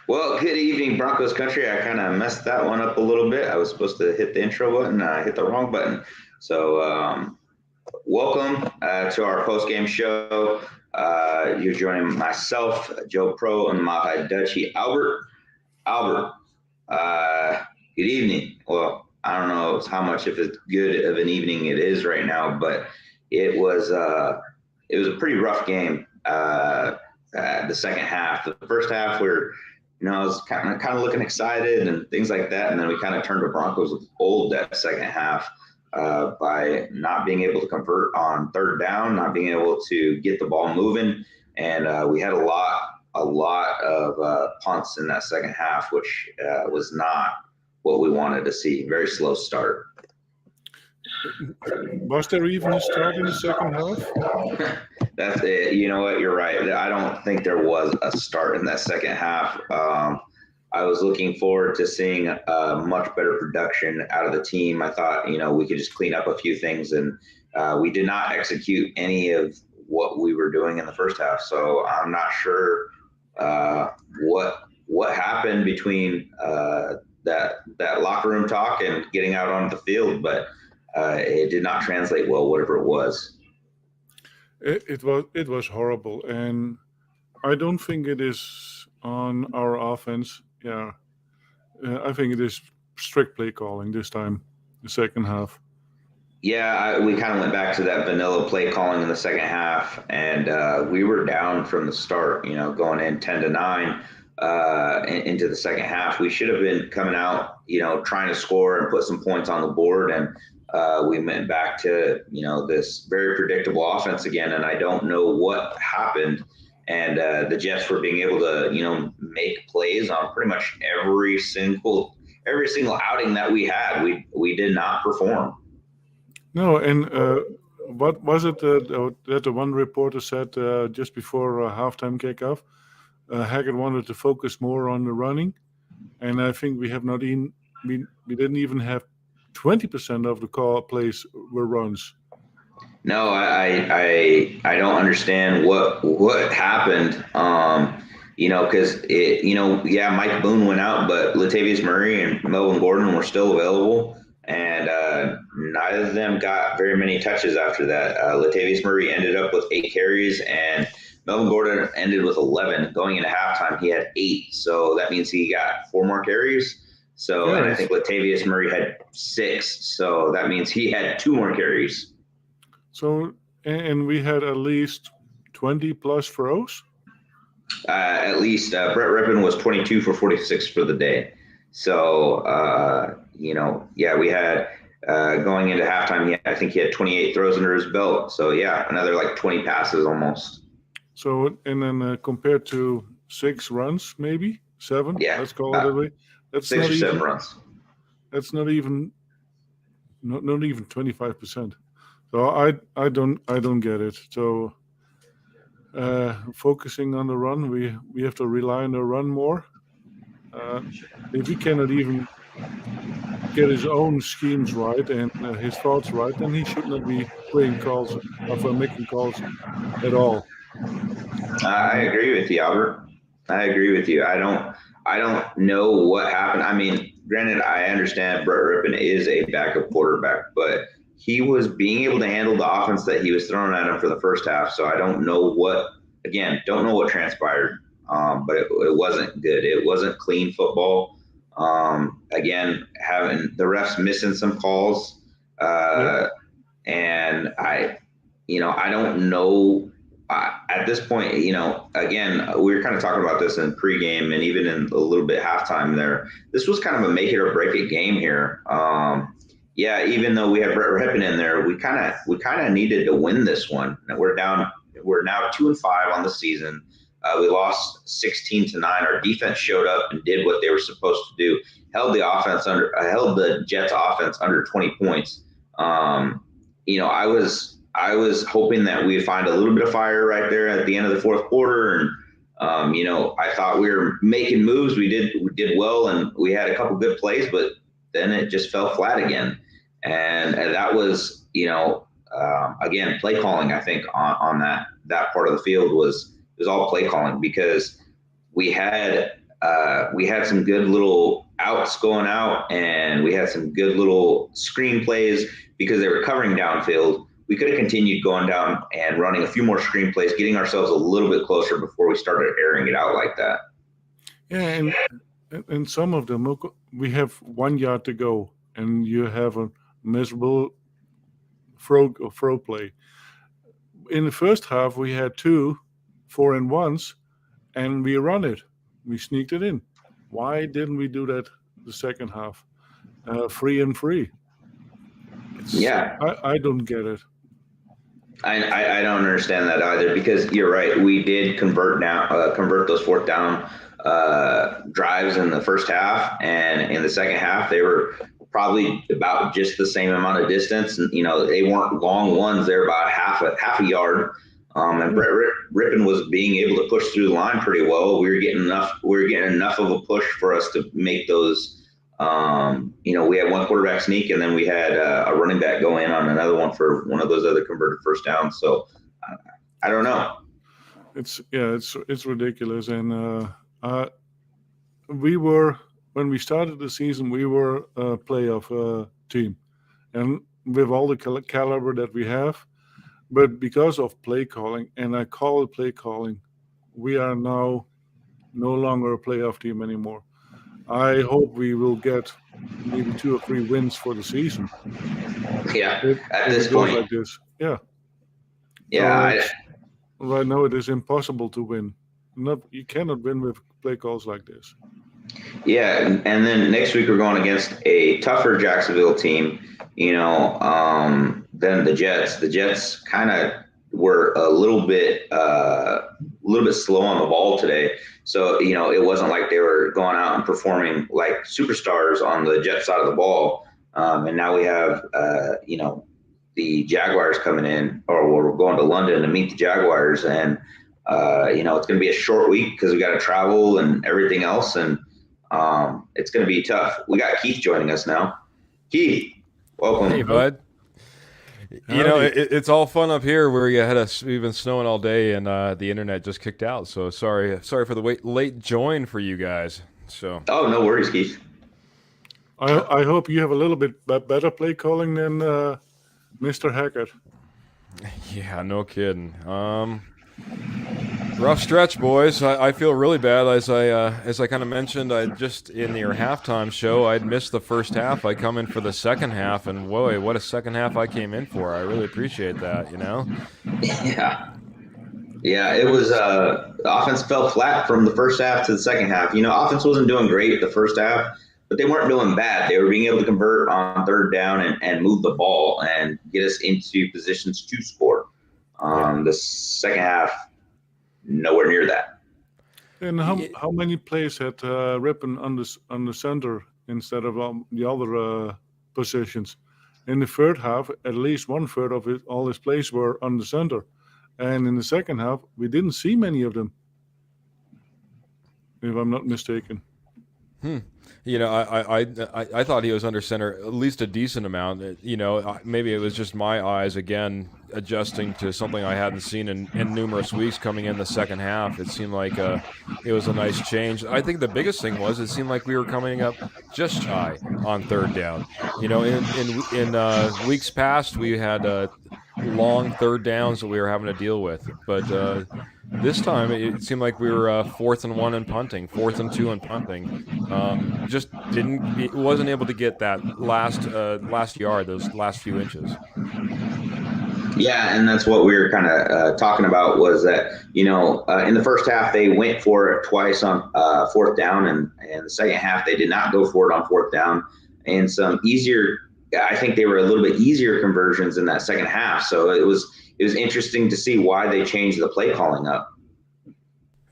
Well, good evening, Broncos country. I kind of messed that one up a little bit. I was supposed to hit the intro button. I hit the wrong button. So, welcome to our post-game show. You're joining myself, Joe Pro, and my Dutchie, Albert. Albert, good evening. Well, I don't know how much of as good of an evening it is right now, but it was it was a pretty rough game. The second half, the first half, I was kind of looking excited and things like that, and then we kind of turned the Broncos of old that second half by not being able to convert on third down, not being able to get the ball moving, and we had a lot of punts in that second half, which was not what we wanted to see. Very slow start. Was there even a start in the second half? That's it. You know what? You're right. I don't think there was a start in that second half. I was looking forward to seeing much better production out of the team. I thought, we could just clean up a few things, and we did not execute any of what we were doing in the first half. So I'm not sure what happened between that locker room talk and getting out onto the field, but it did not translate well, whatever it was. It was horrible, and I don't think it is on our offense. Yeah, I think it is strict play calling this time, the second half. Yeah, we kind of went back to that vanilla play calling in the second half, and we were down from the start. Going in 10-9 into the second half, we should have been coming out, trying to score and put some points on the board, and we went back to this very predictable offense again. And I don't know what happened. And the Jets were being able to, make plays on pretty much every single outing that we had. We did not perform. No, and what was it that the one reporter said just before halftime kickoff? Hackett wanted to focus more on the running, and I think we have not even we didn't even have 20% of the call plays were runs. No, I don't understand what happened. Because yeah, Mike Boone went out, but Latavius Murray and Melvin Gordon were still available, and neither of them got very many touches after that. Latavius Murray ended up with 8 carries, and Melvin Gordon ended with 11. Going into halftime, he had 8, so that means he got 4 more carries. So, and I Yes. think Latavius Murray had 6, so that means he had 2 more carries. So and we had at least 20 plus throws. At least Brett Rippon was 22 for 46 for the day. So, yeah, we had going into halftime, I think he had 28 throws under his belt. So, yeah, another like 20 passes almost. So and then compared to 6 runs, maybe 7, Yeah, let's call it that about way. That's six not or seven even. runs. That's not even 25%. So I don't get it. So focusing on the run, we have to rely on the run more. Uh, if he cannot even get his own schemes right and his thoughts right, then he should not be playing calls of making calls at all. I And agree with you, Albert. I agree with you. I don't know what happened. I mean, granted, I understand Brett Rippon is a backup quarterback, but he was being able to handle the offense that he was throwing at him for the first half. So I don't know don't know what transpired. But it wasn't good. It wasn't clean football. Again, having the refs missing some calls, yeah, uh, and I don't know at this point, again, we were kind of talking about this in pregame and even in a little bit halftime there. This was kind of a make it or break it game here. Yeah, even though we had Brett Rippon in there, we kind of needed to win this one. We're down. We're now 2-5 on the season. We lost 16-9. Our defense showed up and did what they were supposed to do. Held the Jets offense under 20 points. I was hoping that we'd find a little bit of fire right there at the end of the fourth quarter, and I thought we were making moves. We did well, and we had a couple good plays, but then it just fell flat again, and that was again play calling. I think on that part of the field was all play calling because we had we had some good little outs going out, and we had some good little screen plays because they were covering downfield. We could have continued going down and running a few more screen plays, getting ourselves a little bit closer before we started airing it out like that. Yeah, and some of them, we have 1 yard to go, and you have a miserable throw play. In the first half, we had 2 4-and-1s, and we run it. We sneaked it in. Why didn't we do that the second half? 3-and-3. Yeah, I don't get it. I don't understand that either, because you're right. We did convert those fourth down drives in the first half, and in the second half they were probably about just the same amount of distance. And they weren't long ones; they're about half a yard. And Brett Rippon was being able to push through the line pretty well. We were getting enough of a push for us to make those. We had one quarterback sneak, and then we had a running back go in on another one for one of those other converted first downs. So I don't know. It's ridiculous. And when we started the season, we were a playoff team, and with all the caliber that we have, but because of play calling, and I call it play calling, we are now no longer a playoff team anymore. I hope we will get maybe 2 or 3 wins for the season. Yeah, If this it goes point. like this. Yeah. Yeah. Right now it is impossible to win. You cannot win with play calls like this. Yeah, and then next week we're going against a tougher Jacksonville team, than the Jets. The Jets kind of were a little bit slow on the ball today. So, it wasn't like they were going out and performing like superstars on the Jet side of the ball. And now we have, the Jaguars coming in, or we're going to London to meet the Jaguars. And, it's going to be a short week because we got to travel and everything else. And it's going to be tough. We got Keith joining us now. Keith, welcome. Hey, bud. It's all fun up here where we've been snowing all day, and the internet just kicked out. So sorry for the late join for you guys. So no worries, Keith. I hope you have a little bit better play calling than Mr. Hackett. Yeah, no kidding. Rough stretch, boys. I feel really bad. As I kind of mentioned, I just in your halftime show, I'd missed the first half. I come in for the second half, and whoa, what a second half I came in for. I really appreciate that. Yeah, it was the offense fell flat from the first half to the second half. Offense wasn't doing great the first half, but they weren't doing bad. They were being able to convert on third down and move the ball and get us into positions to score. The second half, nowhere near that. And how many plays had Rippon on the center instead of the other positions? In the third half, at least 1/3 of all his plays were on the center, and in the second half, we didn't see many of them, if I'm not mistaken. I thought he was under center at least a decent amount. Maybe it was just my eyes again adjusting to something I hadn't seen in numerous weeks coming in the second half. It seemed like it was a nice change. I think the biggest thing was it seemed like we were coming up just shy on third down. In weeks past we had long third downs that we were having to deal with, but this time it seemed like we were 4th and 1 and punting, 4th and 2 and punting. Wasn't able to get that last yard, those last few inches. Yeah, and that's what we were kind of talking about was that, in the first half, they went for it twice on fourth down, and in the second half, they did not go for it on fourth down. And some easier, I think they were a little bit easier conversions in that second half. So it was interesting to see why they changed the play calling up.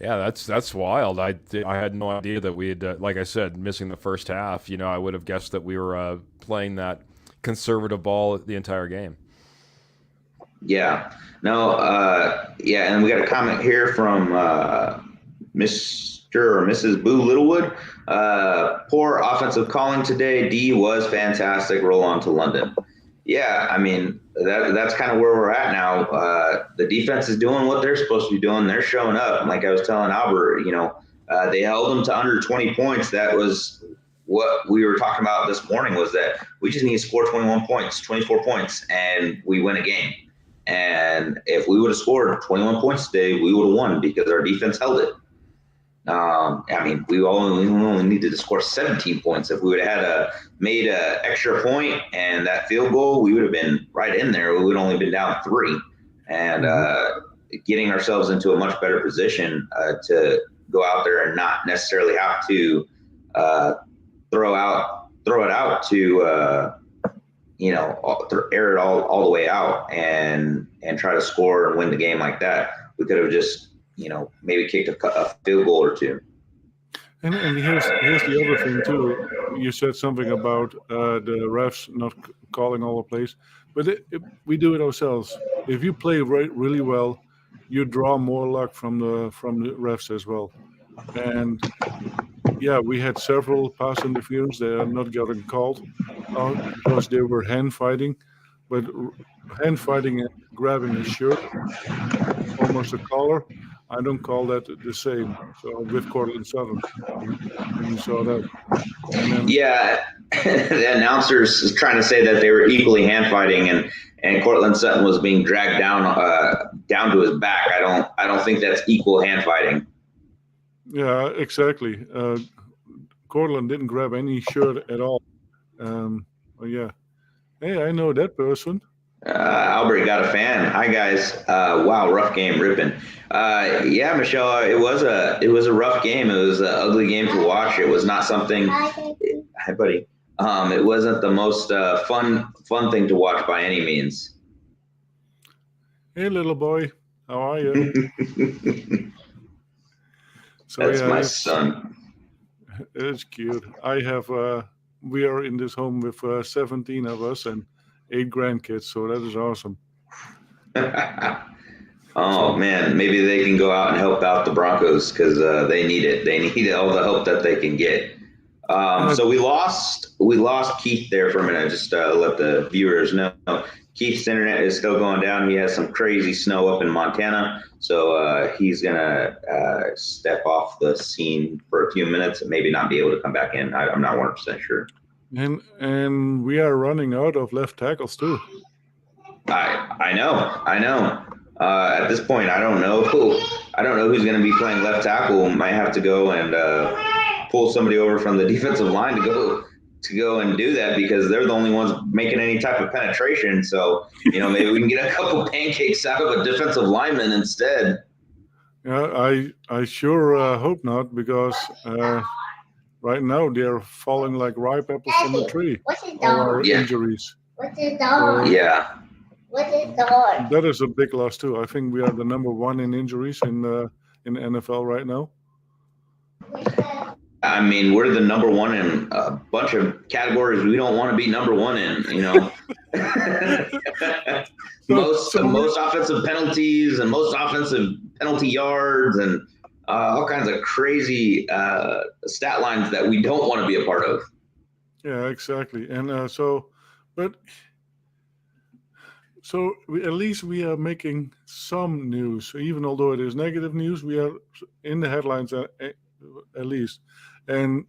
Yeah, that's wild. I had no idea that we had, like I said, missing the first half. I would have guessed that we were playing that conservative ball the entire game. Yeah. No. And we got a comment here from Mr. or Mrs. Boo Littlewood. Poor offensive calling today. D was fantastic. Roll on to London. Yeah, I mean, that's kind of where we're at now. The defense is doing what they're supposed to be doing. They're showing up. And like I was telling Albert, They held them to under 20 points. That was what we were talking about this morning, was that we just need to score 21 points, 24 points, and we win a game. And if we would have scored 21 points today, we would have won because our defense held it. I mean, we only needed to score 17 points. If we would have had made an extra point and that field goal, we would have been right in there. We would have only been down 3, and getting ourselves into a much better position to go out there and not necessarily have to throw it out to air it all the way out and try to score and win the game like that. We could have just maybe kicked a field goal or 2. And here's the other thing too. You said something about the refs not calling all the plays, but we do it ourselves. If you play really well, you draw more luck from the refs as well. And yeah, we had several pass interference. They are not getting called because they were hand fighting, but hand fighting and grabbing a shirt, almost a collar, I don't call that the same. So with Cortland Sutton, and you saw that. And then, yeah, the announcers is trying to say that they were equally hand fighting, and Cortland Sutton was being dragged down to his back. I don't think that's equal hand fighting. Yeah, exactly. Cortland didn't grab any shirt at all. Yeah. Hey, I know that person. Albert got a fan. Hi guys. Wow, rough game, ripping. Yeah, Michelle, it was a rough game. It was an ugly game to watch. It was not something. Hi, buddy. It wasn't the most fun thing to watch by any means. Hey, little boy, how are you? So, That's yeah, my son. It's cute. We are in this home with 17 of us and 8 grandkids, so that is awesome. Man, maybe they can go out and help out the Broncos because they need it. They need all the help that they can get. So we lost Keith there for a minute. Just let the viewers know. Keith's internet is still going down. He has some crazy snow up in Montana, so he's gonna step off the scene for a few minutes and maybe not be able to come back in. I'm not 100% sure. And we are running out of left tackles too. I know. At this point, I don't know who's going to be playing left tackle. Might have to go and pull somebody over from the defensive line to go and do that because they're the only ones making any type of penetration. So maybe we can get a couple pancakes out of a defensive lineman instead. Yeah, I sure hope not because right now they're falling like ripe apples from the tree. All our injuries. What's the dog? Yeah. What is dog? That is a big loss too. I think we are the number 1 in injuries in the NFL right now. I mean, we're the number 1 in a bunch of categories we don't want to be number 1 in. Most offensive penalties and most offensive penalty yards and all kinds of crazy stat lines that we don't want to be a part of. Yeah, exactly. And at least we are making some news, even although it is negative news. We are in the headlines at least, and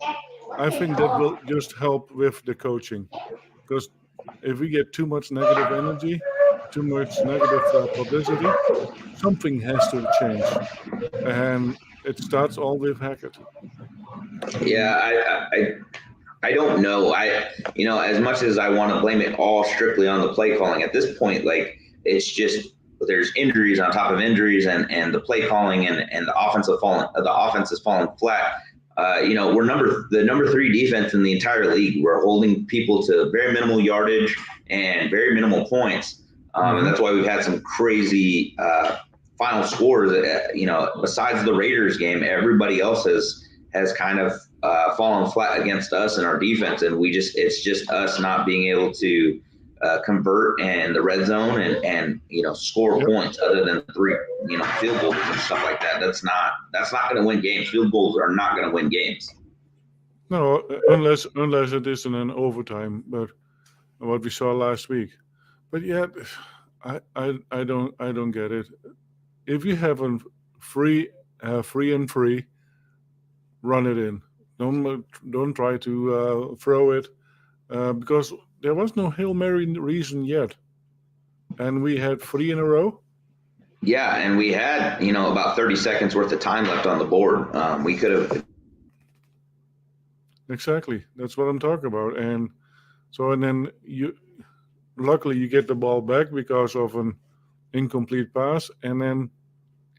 I think that will just help with the coaching, because if we get too much negative energy, too much negative publicity, something has to change, and it starts all with Hackett. Yeah, I don't know. As much as I want to blame it all strictly on the play calling, at this point, like it's just there's injuries on top of injuries, and the play calling and the offense is falling flat. We're the number 3 defense in the entire league. We're holding people to very minimal yardage and very minimal points, and that's why we've had some crazy final scores. Besides the Raiders game, everybody else has kind of fallen flat against us and our defense, and it's just us not being able to convert in the red zone and score points other than 3 field goals and stuff like that. That's not going to win games. Field goals are not going to win games. No, unless it is in an overtime, but what we saw last week. But yeah, I don't get it. If you have a free and free, run it in. Don't try to throw it because there was no Hail Mary reason yet, and we had 3 in a row. Yeah, and we had about 30 seconds worth of time left on the board. We could have. Exactly, that's what I'm talking about. And then luckily you get the ball back because of an incomplete pass, and then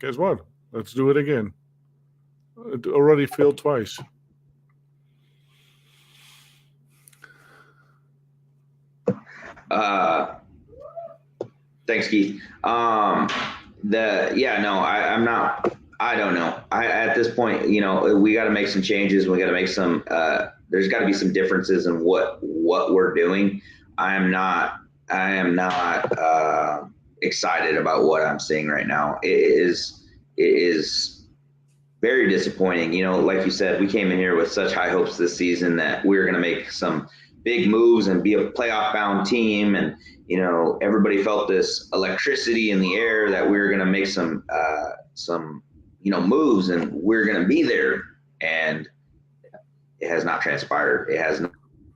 guess what? Let's do it again. It already failed twice. Thanks, Keith. I'm not. I don't know. At this point, we got to make some changes. We got to make some. There's got to be some differences in what we're doing. I am not excited about what I'm seeing right now. It is very disappointing. Like you said, we came in here with such high hopes this season that we were going to make some big moves and be a playoff bound team, and everybody felt this electricity in the air that we were going to make some moves and we're going to be there, and it has not transpired. It has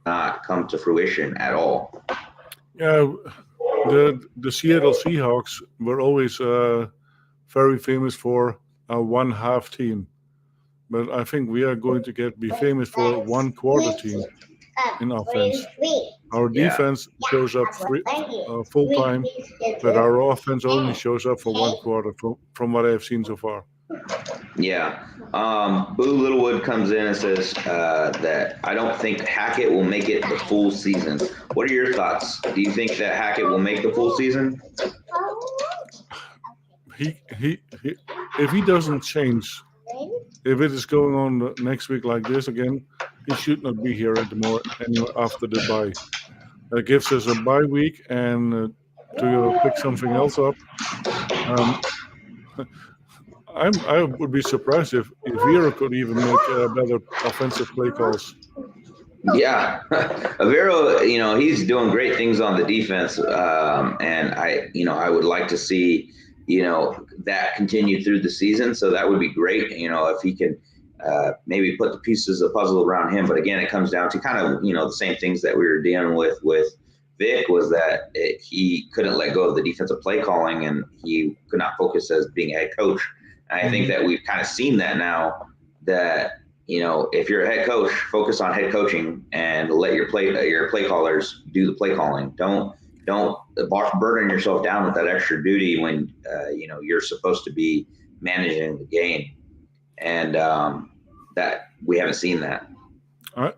not come to fruition at all. Yeah, the Seattle Seahawks were always very famous for a one-half team, but I think we are going to be famous for one-quarter team in offense. Our defense shows up full time, but our offense only shows up for one quarter from what I have seen so far. Yeah. Boo Littlewood comes in and says that I don't think Hackett will make it the full season. What are your thoughts? Do you think that Hackett will make the full season? He if he doesn't change, if it is going on next week like this again, he should not be here anymore after the bye. That gives us a bye week and to pick something else up. I would be surprised if Vera could even make better offensive play calls. Yeah, Avero, he's doing great things on the defense, and I would like to see, that continue through the season. So that would be great, if he can maybe put the pieces of the puzzle around him. But again, it comes down to kind of, the same things that we were dealing with Vic, was that he couldn't let go of the defensive play calling, and he could not focus as being a head coach. And I think that we've kind of seen that now, that if you're a head coach, focus on head coaching and let your play callers do the play calling. Don't burden yourself down with that extra duty when you're supposed to be managing the game. And that we haven't seen that.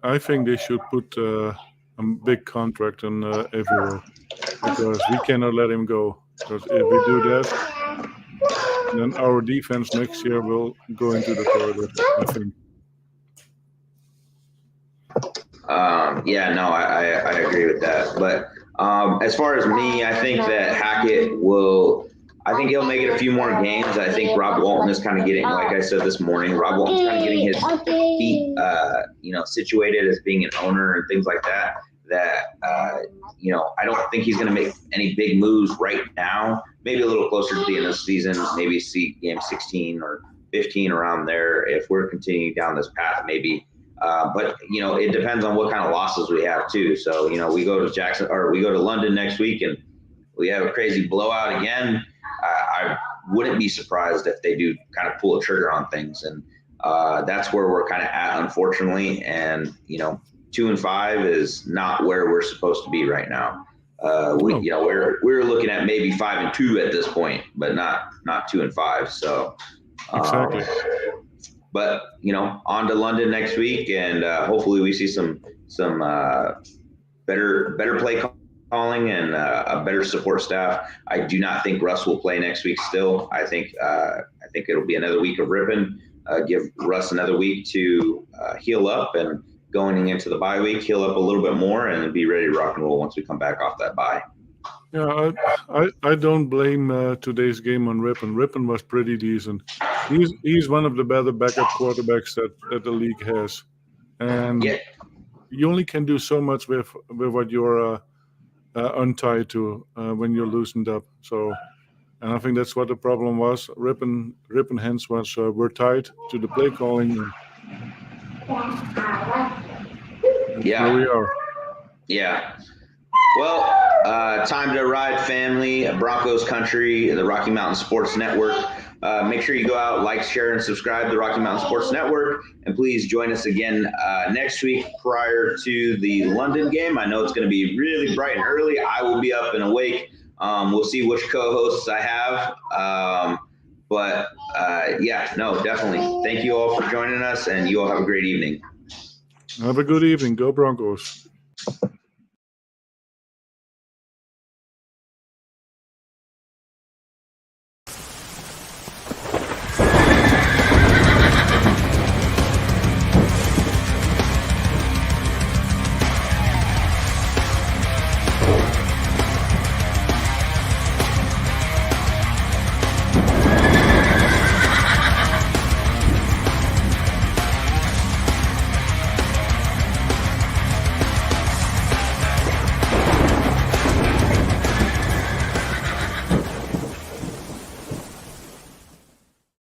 I think they should put a big contract on Evero, because we cannot let him go. Because if we do that, then our defense next year will go into the toilet, I think. I agree with that. But as far as me, I think that Hackett he'll make it a few more games. I think Rob Walton is kind of getting, like I said this morning, Rob Walton's kind of getting his feet, situated as being an owner and things like that. I don't think he's going to make any big moves right now. Maybe a little closer to the end of the season, maybe see game 16 or 15 around there if we're continuing down this path, maybe. But it depends on what kind of losses we have too. So we go to London next week and we have a crazy blowout again. I wouldn't be surprised if they do kind of pull a trigger on things, and that's where we're kind of at, unfortunately. And 2-5 is not where we're supposed to be right now. We're looking at maybe 5-2 at this point, but not 2-5. So exactly. But on to London next week, and hopefully we see some better play calling and a better support staff. I do not think Russ will play next week. Still, I think it'll be another week of ripping. Give Russ another week to heal up, and going into the bye week, heal up a little bit more, and be ready to rock and roll once we come back off that bye. Yeah, I don't blame today's game on Rippon. Rippon was pretty decent. He's one of the better backup quarterbacks that the league has, and you only can do so much with what you're untied to when you're loosened up. So, and I think that's what the problem was. Rippon hands were tied to the play calling. Yeah. Where we are. Yeah. Well, time to ride, family. Broncos country, the Rocky Mountain Sports Network. Make sure you go out, like, share, and subscribe to the Rocky Mountain Sports Network. And please join us again next week prior to the London game. I know it's going to be really bright and early. I will be up and awake. We'll see which co-hosts I have. Yeah, no, definitely. Thank you all for joining us, and you all have a great evening. Have a good evening. Go Broncos.